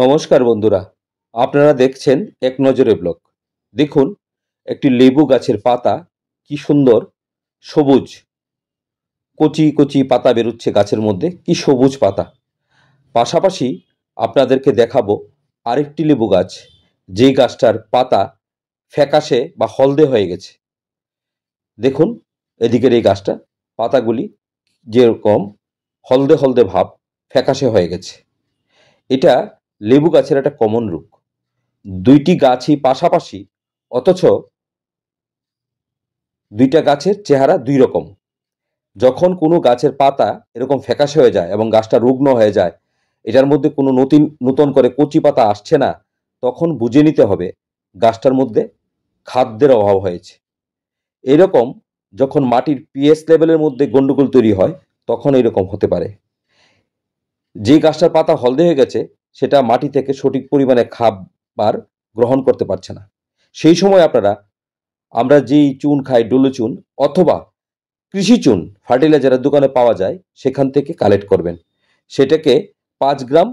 নমস্কার বন্ধুরা, আপনারা দেখছেন এক নজরে ব্লগ। দেখুন, একটি লেবু গাছের পাতা কি সুন্দর সবুজ, কচি কচি পাতা বেরোচ্ছে গাছের মধ্যে, কি সবুজ পাতা। পাশাপাশি আপনাদেরকে দেখাবো আরেকটি লেবু গাছ, যেই গাছটার পাতা ফ্যাকাশে বা হলদে হয়ে গেছে। দেখুন এদিকের এই গাছটা, পাতাগুলি যেরকম হলদে হলদে ভাব, ফ্যাকাশে হয়ে গেছে। এটা লেবু গাছের একটা কমন রূপ। দুইটি গাছই পাশাপাশি, অথচ দুইটা গাছের চেহারা দুই রকম। যখন কোনো গাছের পাতা এরকম ফ্যাকাশে হয়ে যায় এবং গাছটা রুগ্ন হয়ে যায়, এটার মধ্যে কোনো নতুন করে কচি পাতা আসছে না, তখন বুঝে নিতে হবে গাছটার মধ্যে খাদ্যের অভাব হয়েছে। এরকম যখন মাটির পিএইচ লেভেলের মধ্যে গন্ডগোল তৈরি হয়, তখন এরকম হতে পারে। যে গাছটার পাতা হলদে হয়ে গেছে, সেটা মাটি থেকে সঠিক পরিমাণে খাবার গ্রহণ করতে পারছে না। সেই সময় আমরা যেই চুন খাই, ডুলু চুন অথবা কৃষি চুন ফার্টিলাইজারের দোকানে পাওয়া যায়, সেখান থেকে কালেক্ট করবেন। সেটাকে 5 গ্রাম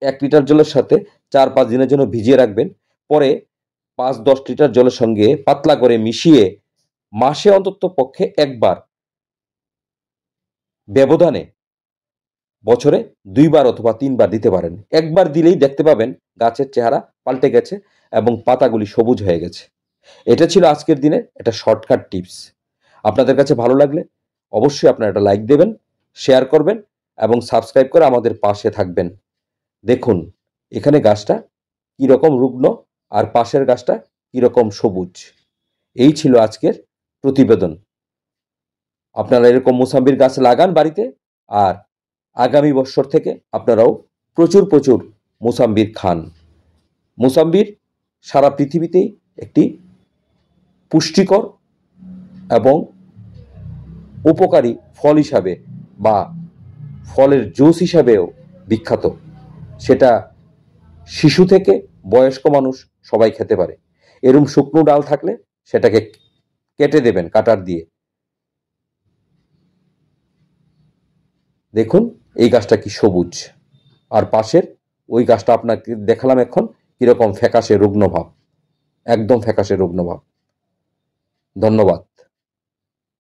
1 লিটার জলের সাথে 4-5 দিনের জন্য ভিজিয়ে রাখবেন। পরে 5-10 লিটার জলের সঙ্গে পাতলা করে মিশিয়ে মাসে অন্তত পক্ষে একবার ব্যবধানে বছরে 2 বার অথবা 3 বার দিতে পারেন। একবার দিলেই দেখতে পাবেন গাছের চেহারা পাল্টে গেছে এবং পাতাগুলি সবুজ হয়ে গেছে। এটা ছিল আজকের দিনের একটা শর্টকাট টিপস। আপনাদের কাছে ভালো লাগলে অবশ্যই আপনারা একটা লাইক দেবেন, শেয়ার করবেন এবং সাবস্ক্রাইব করে আমাদের পাশে থাকবেন। দেখুন এখানে গাছটা কীরকম রুগ্ন আর পাশের গাছটা কীরকম সবুজ। এই ছিল আজকের প্রতিবেদন। আপনারা এরকম মুসাম্বির গাছ লাগান বাড়িতে, আর আগামী বছর থেকে আপনারাও প্রচুর প্রচুর মুসাম্বির খান। মুসাম্বির সারা পৃথিবীতেই একটি পুষ্টিকর এবং উপকারী ফল হিসাবে বা ফলের জুস হিসাবেও বিখ্যাত। সেটা শিশু থেকে বয়স্ক মানুষ সবাই খেতে পারে। এরম শুকনো ডাল থাকলে সেটাকে কেটে দেবেন কাটার দিয়ে। দেখুন এই গাছটা কি সবুজ, আর পাশের ওই গাছটা আপনাকে দেখালাম এখন কিরকম ফ্যাকাশে রুগ্ন ভাব, একদম ফ্যাকাশে রুগ্ন ভাব। ধন্যবাদ।